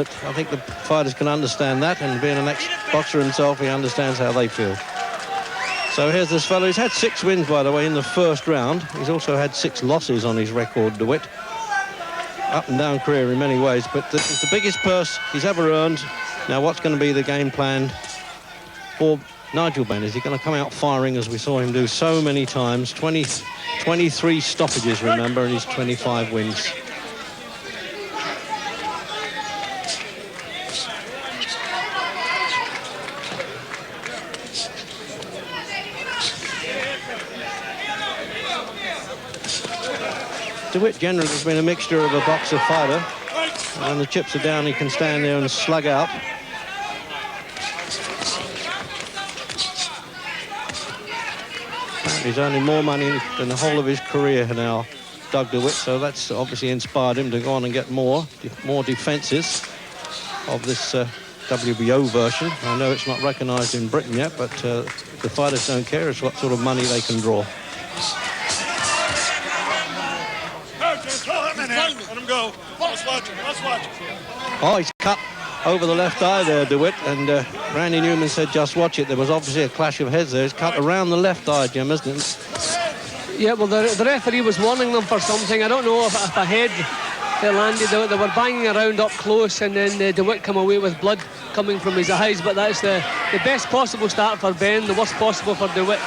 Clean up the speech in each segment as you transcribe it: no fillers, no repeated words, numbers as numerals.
I think the fighters can understand that, and being an ex-boxer himself, he understands how they feel. So here's this fellow. He's had 6 wins, by the way, in the first round. He's also had 6 losses on his record, DeWitt. Up and down career in many ways, but this is the biggest purse he's ever earned. Now, what's going to be the game plan for Nigel Benn? Is he going to come out firing, as we saw him do so many times? 23 stoppages, remember, and he's 25 wins. DeWitt generally has been a mixture of a boxer-fighter. When the chips are down, he can stand there and slug out. He's earning more money than the whole of his career now, Doug DeWitt, so that's obviously inspired him to go on and get more defences of this WBO version. I know it's not recognised in Britain yet, but the fighters don't care. It's what sort of money they can draw. Let him go. Let's watch him. Let's watch him. Oh, he's cut over the left eye there, DeWitt, and Randy Newman said just watch it. There was obviously a clash of heads there. It's cut around the left eye, Jim, isn't it? Yeah, well, the referee was warning them for something. I don't know if a head that landed. They were banging around up close, and then DeWitt come away with blood coming from his eyes. But that's the best possible start for Benn, the worst possible for DeWitt.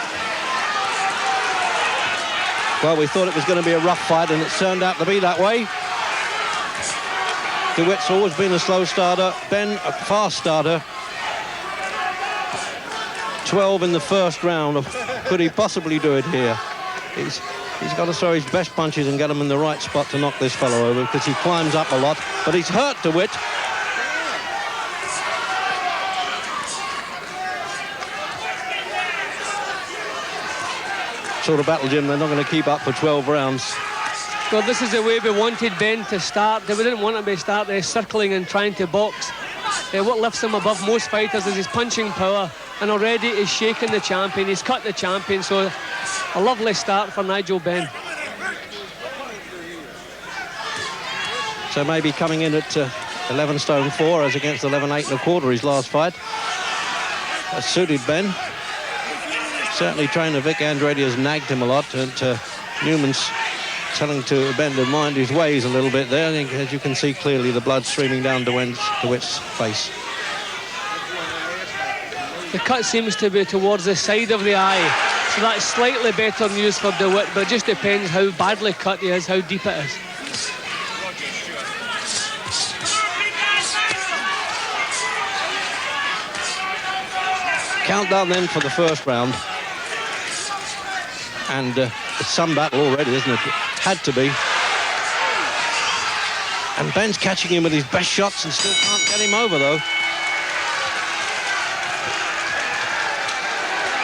Well, we thought it was going to be a rough fight, and it turned out to be that way. DeWitt's always been a slow starter. Benn, a fast starter. 12 in the first round. Could he possibly do it here? He's got to throw his best punches and get them in the right spot to knock this fellow over, because he climbs up a lot. But he's hurt DeWitt. Sort of battle, Jim, they're not going to keep up for 12 rounds. Well, this is the way we wanted Benn to start. We didn't want him to start circling and trying to box. What lifts him above most fighters is his punching power, and already he's shaken the champion, he's cut the champion, so a lovely start for Nigel Benn. So maybe coming in at 11 stone 4 as against 11.8 1/4 his last fight. That suited Benn. Certainly trainer Vic Andretti has nagged him a lot, and Newman's telling to Benn to mind his ways a little bit there. I think, as you can see clearly, the blood streaming down DeWitt's face. The cut seems to be towards the side of the eye, so that's slightly better news for DeWitt, but it just depends how badly cut he is, how deep it is. Countdown then for the first round. And it's some battle already, isn't it? Had to be. And Benn's catching him with his best shots and still can't get him over, though.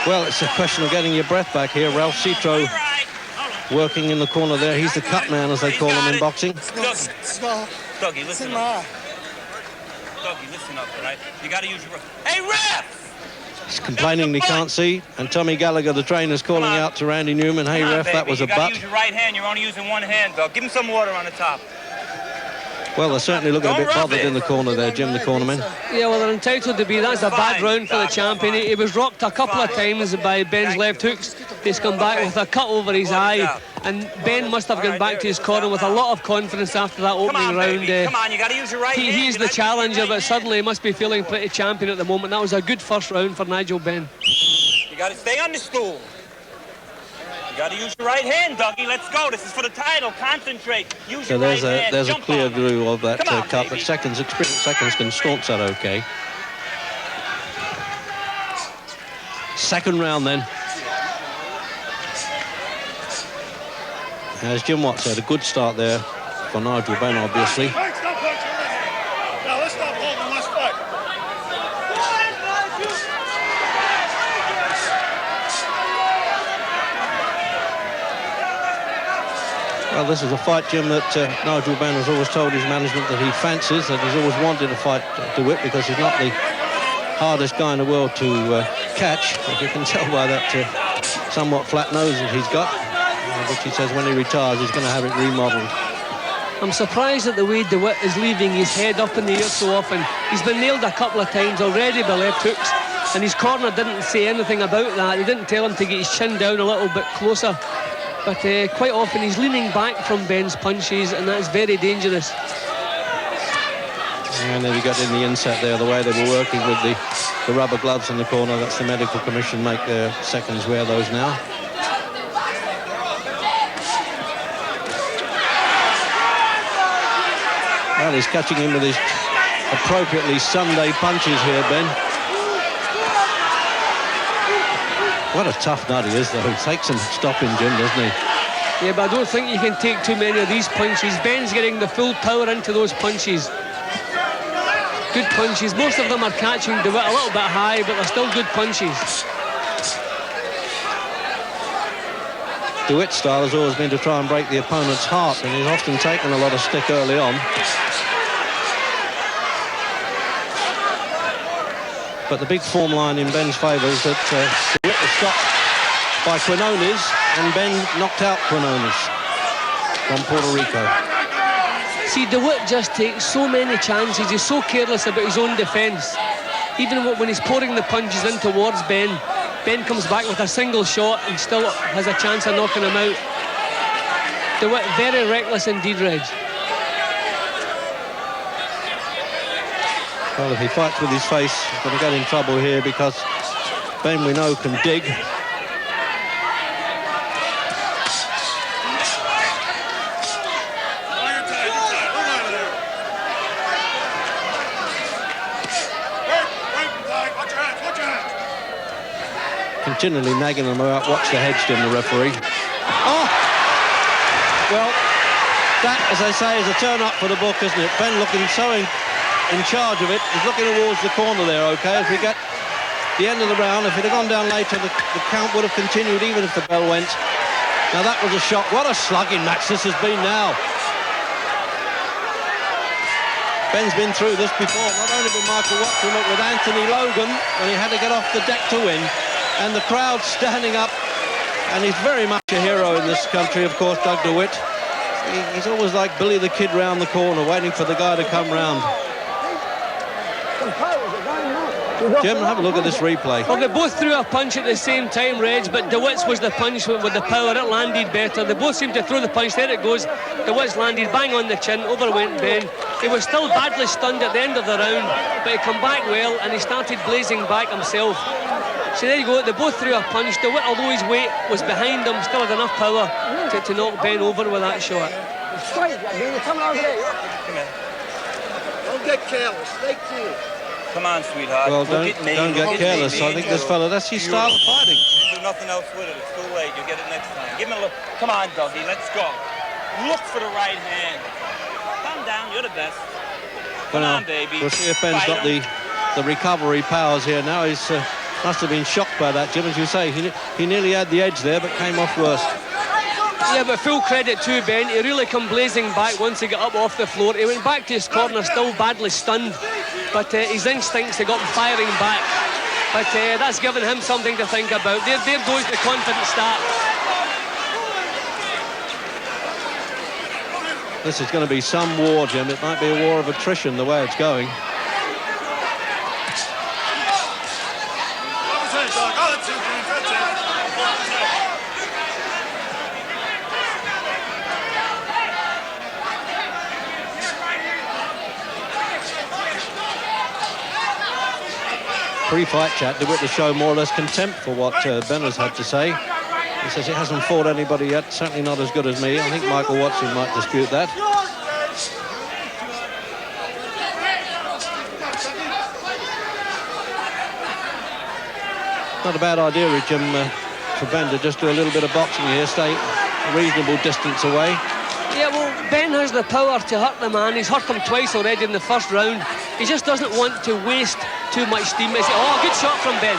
Well, it's a question of getting your breath back here. Ralph Citro working in the corner there. He's the cut man, as they call him in boxing. Dougie, listen up. Dougie, listen up, all right? You got to use your... Hey, ref! He's complaining he can't see, and Tommy Gallagher, the trainer's calling out to Randy Newman, hey, ref, that was a butt. You got to use your right hand. You're only using one hand, Doug. Give him some water on the top. Well, they're certainly looking a bit bothered in the corner there, Jim, the cornerman. Yeah, well, they're entitled to be. That's a bad round for the champion. He was rocked a couple of times by Benn's left hooks. He's come back with a cut over his eye, and Benn must have gone back to his corner with a lot of confidence after that opening round. Come on, you got to use your right hand. He's the challenger, but suddenly he must be feeling pretty champion at the moment. That was a good first round for Nigel Benn. You got to stay on the stool. You got to use your right hand, Dougie. Let's go. This is for the title. Concentrate. Use your right hand. There's a clear view of that cut, but experienced seconds can staunch that okay. Second round then. As Jim Watt said, a good start there for Nigel Benn, obviously. Now let's stop holding. Let's fight. Well, this is a fight, Jim, that Nigel Benn has always told his management that he fancies, that he's always wanted to fight DeWitt because he's not the hardest guy in the world to catch. As you can tell by that somewhat flat nose that he's got, which he says when he retires he's going to have it remodeled. I'm surprised at the way DeWitt is leaving his head up in the air so often. He's been nailed a couple of times already by left hooks, and his corner didn't say anything about that. They didn't tell him to get his chin down a little bit closer. But quite often he's leaning back from Benn's punches, and that's very dangerous. And then he got in the inset there, the way they were working with the rubber gloves in the corner. That's the medical commission make their seconds wear those now. Well, he's catching him with his appropriately Sunday punches here, Benn. What a tough nut he is, though. He takes some stopping, Jim, doesn't he? Yeah, but I don't think you can take too many of these punches. Benn's getting the full power into those punches. Good punches. Most of them are catching DeWitt a little bit high, but they're still good punches. DeWitt's style has always been to try and break the opponent's heart, and he's often taken a lot of stick early on. But the big form line in Benn's favour is that DeWitt was stopped by Quinones, and Benn knocked out Quinones from Puerto Rico. See, DeWitt just takes so many chances. He's so careless about his own defence. Even when he's pouring the punches in towards Benn, Benn comes back with a single shot and still has a chance of knocking him out. DeWitt very reckless indeed, Reg. Well, if he fights with his face, he's going to get in trouble here, because Benn, we know, can dig. Continually nagging them about, watch the heads, Jim, the referee. Oh! Well, that, as I say, is a turn-up for the book, isn't it? Benn looking so in charge of it. He's looking towards the corner there, OK? As we get the end of the round, if it had gone down later, the count would have continued even if the bell went. Now, that was a shock. What a slugging match this has been now. Benn's been through this before, not only with Michael Watson, but with Anthony Logan, when he had to get off the deck to win. And the crowd standing up, and he's very much a hero in this country, of course, Doug DeWitt. He's always like Billy the Kid round the corner, waiting for the guy to come round. Jim, have a look at this replay. Well, they both threw a punch at the same time, Reg, but DeWitt's was the punch with the power. It landed better. They both seemed to throw the punch. There it goes. DeWitt's landed bang on the chin. Over went Benn. He was still badly stunned at the end of the round, but he come back well, and he started blazing back himself. So there you go, they both threw a punch. DeWitt, although his weight was behind him, still had enough power to knock Benn over with that shot. Don't get careless. Stay cool. Come on, sweetheart. Well, don't get careless. I think this fella, that's his style of fighting. Do nothing else with it. It's too late. You'll get it next time. Give him a look. Come on, Dougie. Let's go. Look for the right hand. Calm down. You're the best. Come on, baby. We'll see if Benn's got the recovery powers here now. He's must have been shocked by that, Jim, as you say. He nearly had the edge there, but came off worse. Yeah, but full credit to Benn. He really come blazing back once he got up off the floor. He went back to his corner, still badly stunned, but his instincts, they got him firing back. But that's given him something to think about. There goes the confident start. This is going to be some war, Jim. It might be a war of attrition the way it's going. Pre-fight chat, DeWitt to show more or less contempt for what Benn has had to say. He says he hasn't fought anybody yet, certainly not as good as me. I think Michael Watson might dispute that. Not a bad idea, Jim, for Benn to just do a little bit of boxing here, stay a reasonable distance away. Yeah, well, Benn has the power to hurt the man. He's hurt him twice already in the first round. He just doesn't want to waste too much steam. Oh, good shot from Benn.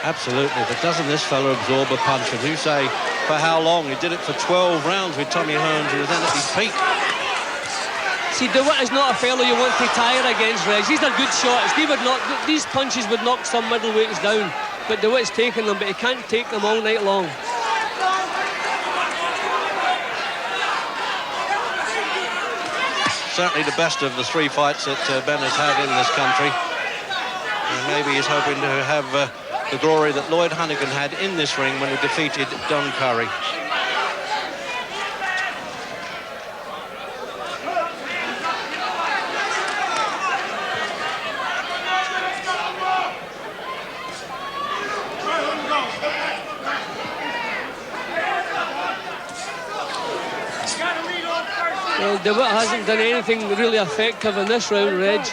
Absolutely, but doesn't this fella absorb a punch? And you say, for how long? He did it for 12 rounds with Tommy Hearns, who was then at his peak. See, DeWitt is not a fellow you want to tire against, Reg. These are good shots. These punches would knock some middleweights down, but DeWitt's taking them, but he can't take them all night long. certainly the best of the 3 fights that Benn has had in this country. And maybe he's hoping to have the glory that Lloyd Honeyghan had in this ring when he defeated Don Curry. Well, DeWitt hasn't done anything really effective in this round, Reg.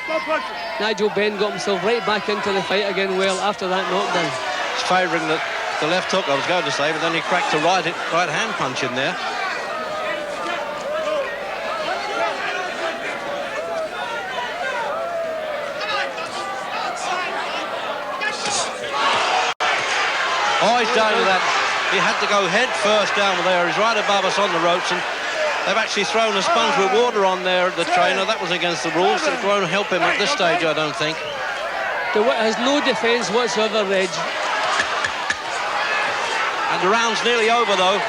Nigel Benn got himself right back into the fight again well after that knockdown. He's favouring the left hook, I was going to say, but then he cracked a right hand punch in there. Oh, he's down to that. He had to go head first down there. He's right above us on the ropes, and they've actually thrown a sponge with water on there at the trainer. That was against the rules. It won't help him at this stage, I don't think. DeWitt has no defence whatsoever, Reg. And the round's nearly over, though.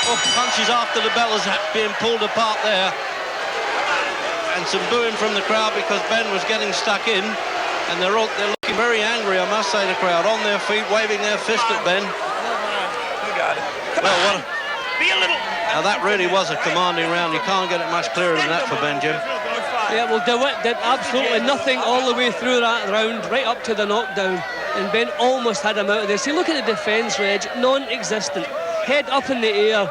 Oh, punches after the bell is being pulled apart there. And some booing from the crowd because Benn was getting stuck in. And they're looking very angry, I must say, the crowd, on their feet, waving their fist at Benn. You got it. Well, Be a little. now that really was a commanding round. You can't get it much clearer than that for Benn, Jim. Yeah, well, DeWitt did absolutely nothing all the way through that round, right up to the knockdown. And Benn almost had him out of there. See, look at the defence, Reg, non-existent. Head up in the air.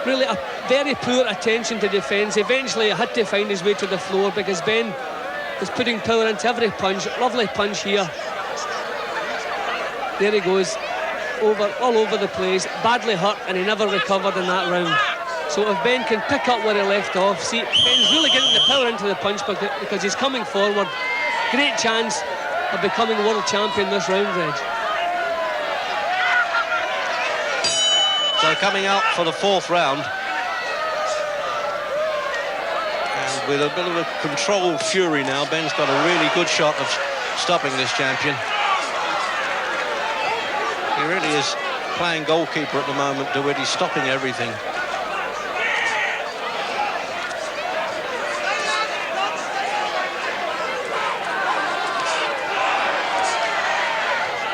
Really a very poor attention to defence. Eventually, he had to find his way to the floor because Benn was putting power into every punch. Lovely punch here. There he goes, all over the place, badly hurt, and he never recovered in that round. So if Benn can pick up where he left off, see, Benn's really getting the power into the punch because he's coming forward. Great chance of becoming world champion this round, Reg. So coming out for the 4th round, and with a bit of a controlled fury now, Benn's got a really good shot of stopping this champion. He really is playing goalkeeper at the moment, DeWitt. He's stopping everything.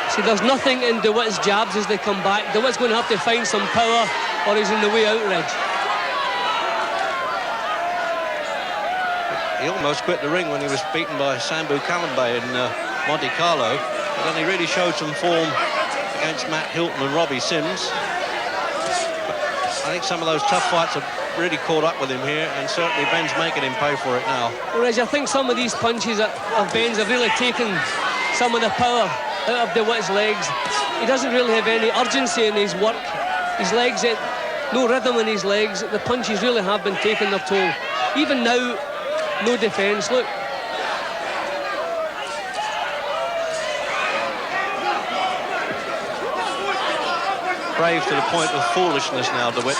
See, there's nothing in DeWitt's jabs as they come back. DeWitt's going to have to find some power or he's in the way out, Reg. He almost quit the ring when he was beaten by Sambu Kalambe in Monte Carlo. But then he really showed some form against Matt Hilton and Robbie Sims. I think some of those tough fights have really caught up with him here, and certainly Benn's making him pay for it now. Well, Reg, I think some of these punches of Benn's have really taken some of the power out of DeWitt's legs. He doesn't really have any urgency in his work. His legs, no rhythm in his legs. The punches really have been taking their toll. Even now, no defence, look. Brave to the point of foolishness now, DeWitt.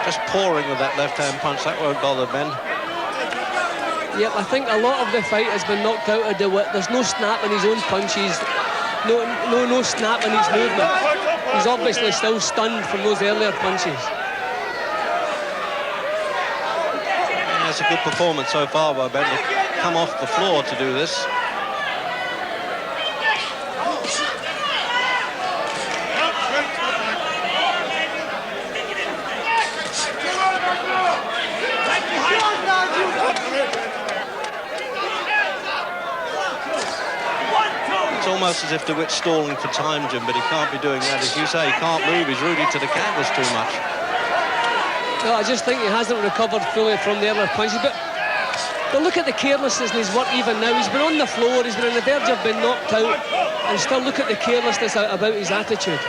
Just pouring with that left-hand punch, that won't bother Benn. Yep, I think a lot of the fight has been knocked out of DeWitt. There's no snap in his own punches, no snap in his movement. He's obviously still stunned from those earlier punches. And that's a good performance so far by Benn to come off the floor to do this. It's almost as if DeWitt's stalling for time, Jim, but he can't be doing that. As you say, he can't move. He's rooted to the canvas too much. No, I just think he hasn't recovered fully from the earlier punches. But look at the carelessness in his work even now. He's been on the floor, he's been on the verge of being knocked out, and still look at the carelessness about his attitude.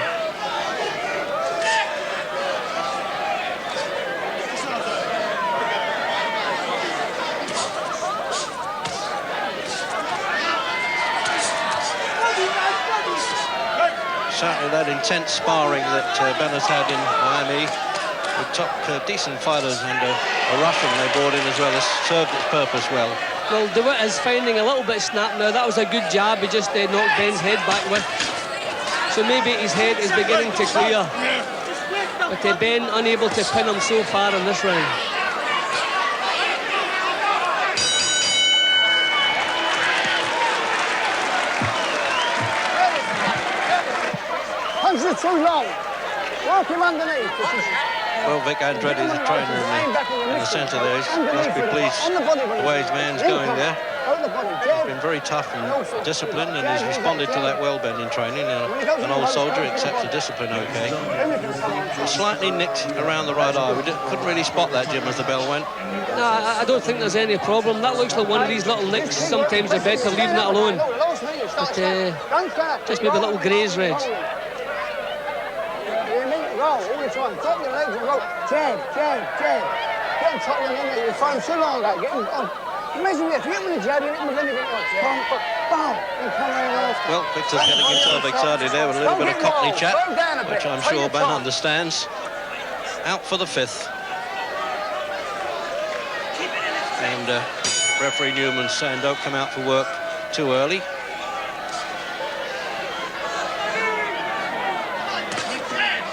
Certainly that intense sparring that Benn has had in Miami The top decent fighters, and a Russian they brought in as well has served its purpose well. Well, DeWitt is finding a little bit snap now. That was a good jab. He just knocked Benn's head back with. So maybe his head is beginning to clear. But Benn unable to pin him so far in this round. Punch it too low. Walk him underneath. Well, Vic Andretti, the trainer in the centre there, must be pleased the way his man's going there. He's been very tough and disciplined, and he's responded to that well, Benn, in training. An old soldier accepts the discipline okay. Slightly nicked around the right eye. We couldn't really spot that, Jim, as the bell went. No, I don't think there's any problem. That looks like one of these little nicks. Sometimes they're better leaving it alone. But just maybe little graze reds. Roll all the time. Drop your legs and roll. Jab, jab, jab. Get on top of him, innit? You're throwing so long like get him on. Imagine if you hit with a jab, you hit with anything like boom, and come around after. Well, Victor's getting himself excited there with a little bit of Cockney chat, which I'm sure Ben understands. Out for the 5th. And referee Newman's saying don't come out for work too early.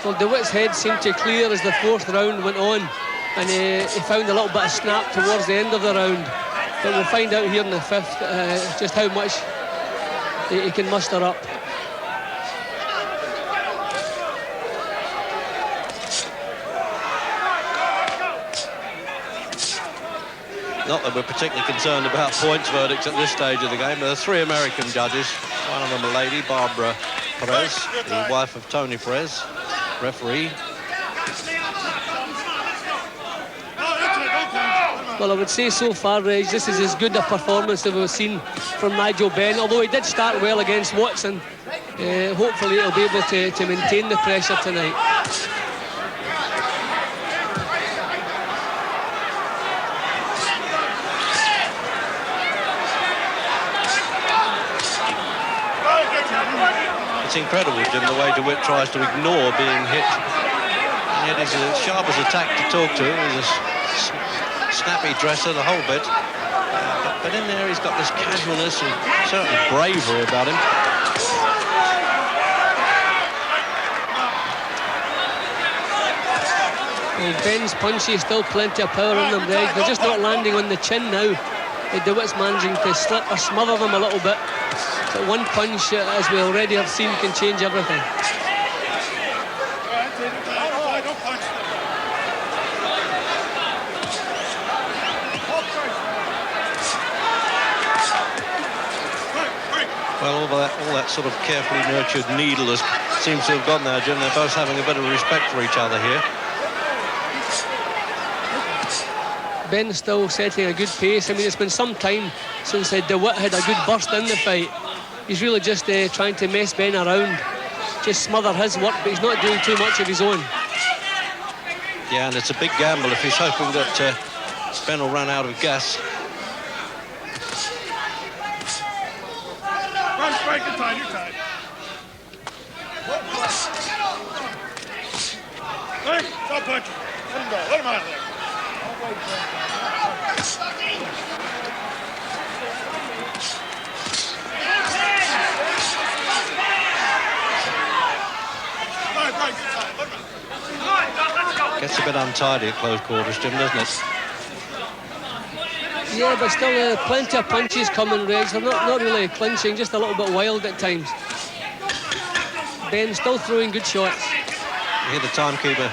Well, DeWitt's head seemed to clear as the 4th round went on, and he found a little bit of snap towards the end of the round. But we'll find out here in the 5th just how much he can muster up. Not that we're particularly concerned about points verdicts at this stage of the game. There are 3 American judges. One of them a lady, Barbara Perez, the wife of Tony Perez, referee. Well, I would say so far, Reg, this is as good a performance as we've seen from Nigel Benn. Although he did start well against Watson, hopefully he'll be able to maintain the pressure tonight. It's incredible, Jim, the way DeWitt tries to ignore being hit. And yet he's as sharp as a tack to talk to. He's a snappy dresser, the whole bit. But in there he's got this casualness and certain bravery about him. Well, Benn's punches, still plenty of power in them, Reg. They're just not landing on the chin now. DeWitt's managing to slip or smother them a little bit. But one punch, as we already have seen, can change everything. Well, all that sort of carefully nurtured needle seems to have gone now, Jim. They're both having a bit of respect for each other here. Benn still setting a good pace. I mean, it's been some time since DeWitt had a good burst in the fight. He's really just trying to mess Benn around, just smother his work, but he's not doing too much of his own. Yeah, and it's a big gamble if he's hoping that Benn will run out of gas. Run straight, you're tied, you're tied. Hey, stop punching. Let him go, let him out of there. Gets a bit untidy at close quarters, Jim, doesn't it? Yeah, but still plenty of punches coming, Reg. They're not really clinching, just a little bit wild at times. Benn still throwing good shots. You hear the timekeeper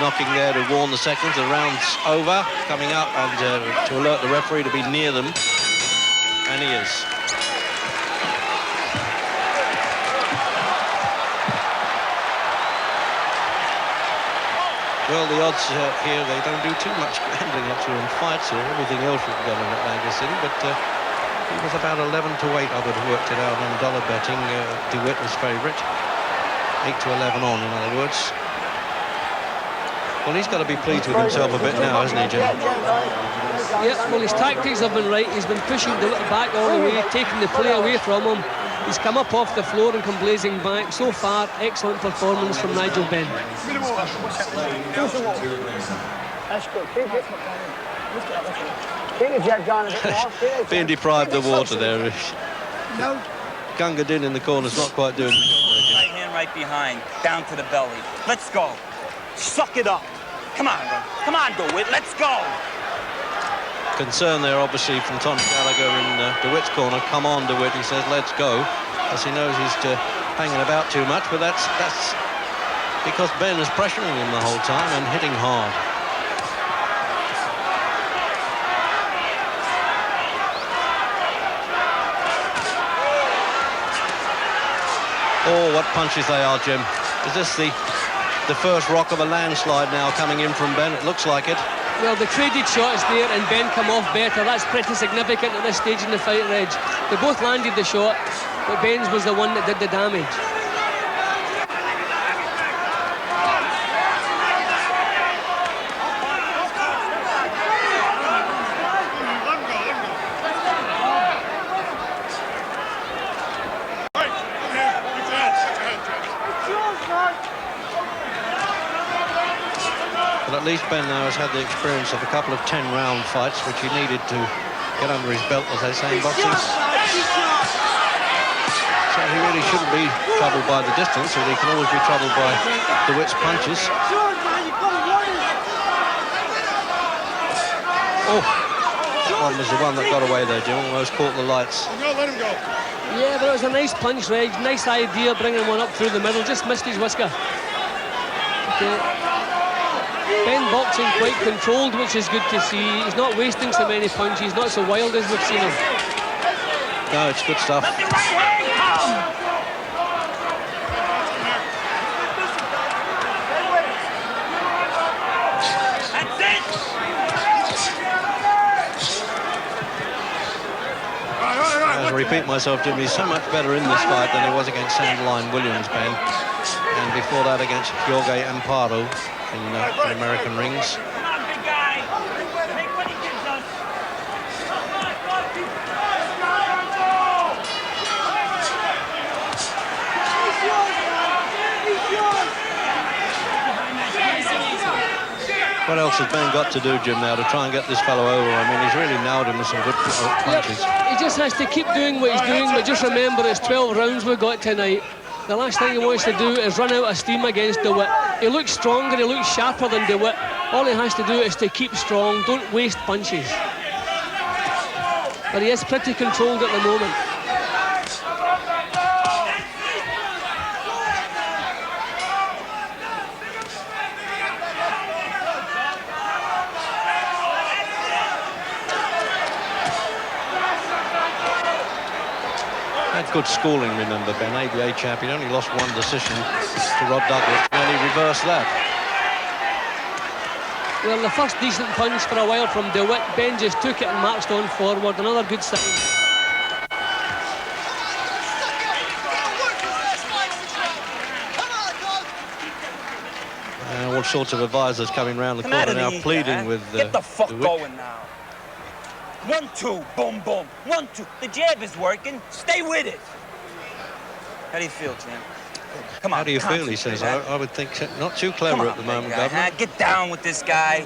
knocking there to warn the seconds. The round's over, coming up, and to alert the referee to be near them. And he is. Well, the odds here, they don't do too much gambling actually in fights here. Everything else you can get on at Vegas City, but it was about 11 to 8 I would have worked it out on dollar betting. DeWitt was favourite. 8 to 11 on, in other words. Well, he's got to be pleased with himself a bit now, hasn't he, Jim? Yeah, well, his tactics have been right. He's been pushing DeWitt back all the way, taking the play away from him. He's come up off the floor and come blazing back. So far, excellent performance from Nigel Benn. That's good. Keep it. Keep the jab down a bit more. Being deprived of water there. No. Gunga Din in the corner's not quite doing the job there, Jim. Right hand right behind, down to the belly. Let's go. Suck it up. Come on, bro. Come on, DeWitt. Let's go. Concern there, obviously, from Tom Gallagher in DeWitt's corner. Come on, DeWitt, he says, let's go. As he knows he's hanging about too much, but that's because Benn is pressuring him the whole time and hitting hard. Oh, what punches they are, Jim. Is this the first rock of a landslide now coming in from Benn? It looks like it. Well, the traded shots there and Benn come off better. That's pretty significant at this stage in the fight, Reg. They both landed the shot, but Benn's was the one that did the damage. But at least Benn now has had the experience of a couple of 10-round fights, which he needed to get under his belt, as they say in boxing. So he really shouldn't be troubled by the distance, or he can always be troubled by DeWitt's punches. Oh, that one was the one that got away there, Jim. Almost caught the lights. No, let him go. Yeah, but it was a nice punch, Reg. Nice idea, bringing one up through the middle. Just missed his whisker. Okay. Benn boxing quite controlled, which is good to see. He's not wasting so many punches. He's not so wild as we've seen him. No, it's good stuff. Let the right hand come. That's it. As I repeat myself, Jim, he's so much better in this fight than he was against Sandline Williams, Ben. And before that against Jorge Amparo in American rings. Come on, big guy. Take what he gives us. What else has Ben got to do, Jim, now to try and get this fellow over? I mean, he's really nailed him with some good punches. Yep. He just has to keep doing what he's doing, but just remember it's 12 rounds we've got tonight. The last thing he wants to do is run out of steam against DeWitt. He looks stronger, he looks sharper than DeWitt. All he has to do is to keep strong, don't waste punches. But he is pretty controlled at the moment. Had good schooling, remember, Ben, ABA champion, only lost one decision to Rod Douglas, and then he reversed that. Well, the first decent punch for a while from DeWitt. Ben just took it and marched on forward. Another good sign. All sorts of advisors coming round the corner now, pleading with Get the fuck DeWitt. going now. 1, 2, boom, boom. 1, 2. The jab is working. Stay with it. How do you feel, champ? Come on. How do you feel, he says. I would think not too clever at the moment, Governor. Get down with this guy.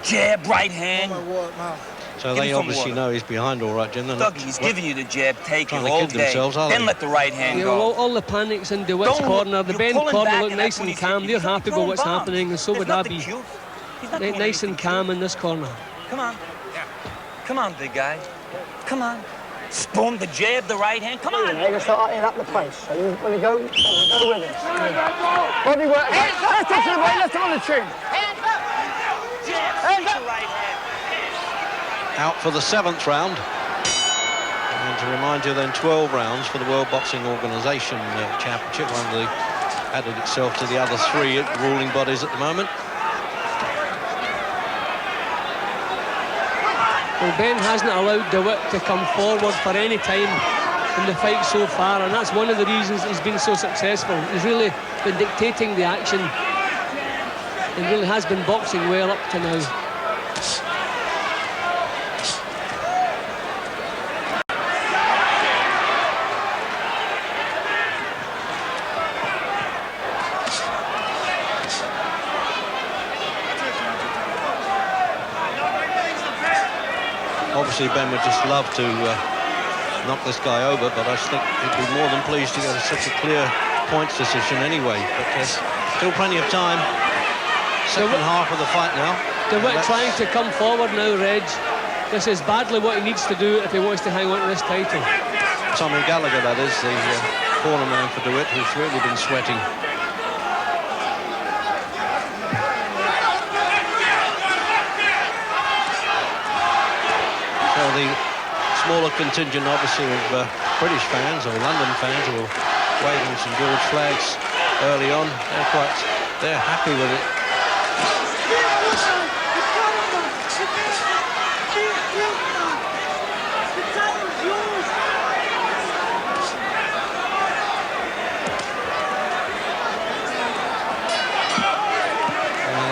Jab, right hand. So Give they him some obviously water. know he's behind all right, Jim. They're Dougie, not he's giving you the jab, take it trying to all kid day. themselves, are Then they? let the right hand Yeah, go. well, all the panic's in DeWitt's Don't corner. look, The you're Ben pulling corner back look and nice that's when and he's calm. hitting. They're He's not happy with throwing what's bombs. happening, and so There's would nothing Abby. cute. He's not doing Nice and anything calm cute. in this corner. Come on. Come on, big guy. Come on. Boom, the jab, the right hand. Come on. You're going to start hitting up the pace. So you want to go with it. Body work. Let's touch the weight. Let's on the chin. Jab, sweep the right hand. out for the 7th round. And to remind you then, 12 rounds for the World Boxing Organization Championship, one that added itself to the other 3 ruling bodies at the moment. Well, Ben hasn't allowed DeWitt to come forward for any time in the fight so far, and that's one of the reasons he's been so successful. He's really been dictating the action and really has been boxing well up to now. obviously Ben would just love to knock this guy over, but I think he'd be more than pleased to get such a clear points decision anyway. But there's still plenty of time. Second half of the fight now. DeWitt trying to come forward now, Reg. This is badly what he needs to do if he wants to hang on to this title. Tommy Gallagher, that is, the corner man for DeWitt, who's really been sweating. So the smaller contingent, obviously, of British fans or London fans who were waving St George flags early on, they're happy with it.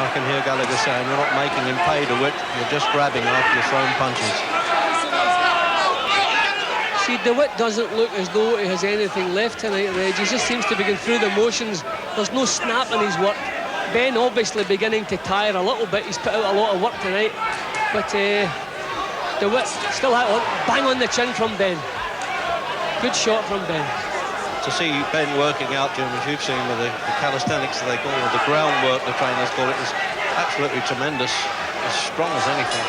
I can hear Gallagher saying, "You're not making him pay, DeWitt. You're just grabbing after you're throwing punches." See, DeWitt doesn't look as though he has anything left tonight, Reg. He just seems to be going through the motions. There's no snap in his work. Ben obviously beginning to tire a little bit. He's put out a lot of work tonight. But DeWitt still had bang on the chin from Ben. Good shot from Ben. To see Ben working out, Jim, as you've seen with the calisthenics that they call it, the groundwork the trainers call it, is absolutely tremendous. As strong as anything.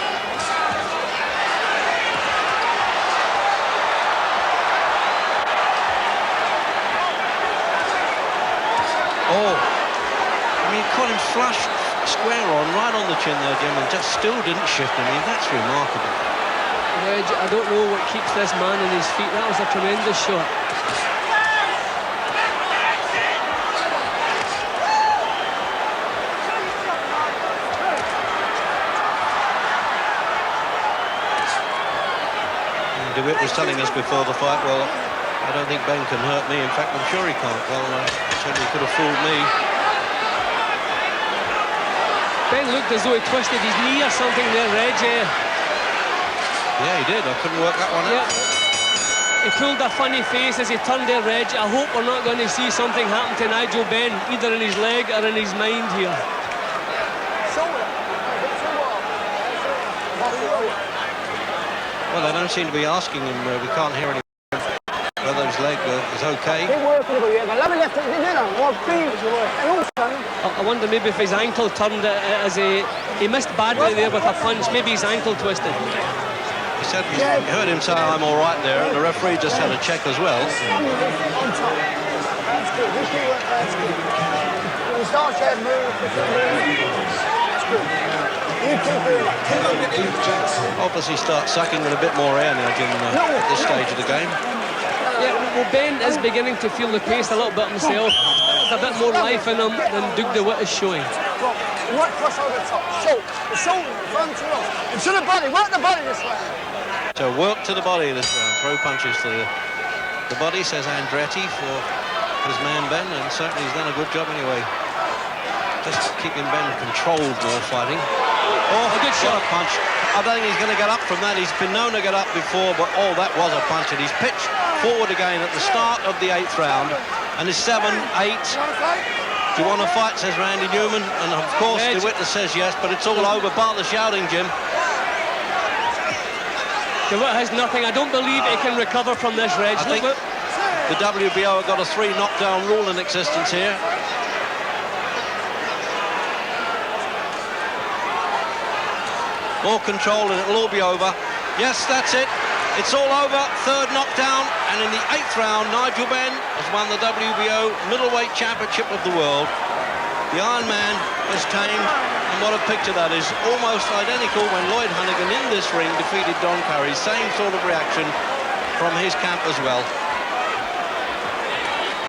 Oh, I mean, caught him flush, square on, right on the chin there, Jim, and just still didn't shift him. I mean, that's remarkable. Reg, I don't know what keeps this man on his feet. That was a tremendous shot. DeWitt was telling us before the fight, well, I don't think Ben can hurt me. In fact, I'm sure he can't. Well, certainly could have fooled me. Ben looked as though he twisted his knee or something there, Reg. Yeah, he did. I couldn't work that one out. He pulled a funny face as he turned there, Reg. I hope we're not going to see something happen to Nigel Benn, either in his leg or in his mind here. Well, they don't seem to be asking him. We can't hear any whether his leg is okay. I wonder maybe if his ankle turned as he missed badly there with a punch. Maybe his ankle twisted. He said he heard him say, "I'm all right" there, and the referee just had a check as well. Obviously start sucking in a bit more air now, Jim, at this stage of the game. Yeah, well, Ben is beginning to feel the pace a little bit himself. There's a bit more life in him than Doug DeWitt is showing. Right cross over the top. The shoulder, front to off. And to the body, work the body this way. So work to the body this round, throw punches to the body, says Andretti for his man Ben, and certainly he's done a good job anyway. Just keeping Ben controlled more fighting. Oh, a good shot. A punch. I don't think he's going to get up from that. He's been known to get up before, but oh, that was a punch. And he's pitched forward again at the start of the 8th round. And it's 7-8. Do you want to fight, says Randy Newman. And of course, DeWitt says yes, but it's all over. Bar the shouting, Jim. DeWitt has nothing. I don't believe he can recover from this, Reg. I think the WBO have got a 3 knockdown rule in existence here. More control and it'll all be over. Yes, that's it. It's all over. 3rd knockdown. And in the 8th round, Nigel Benn has won the WBO Middleweight Championship of the World. The Iron Man was tamed. And what a picture that is. Almost identical when Lloyd Honeyghan in this ring defeated Don Curry. Same sort of reaction from his camp as well.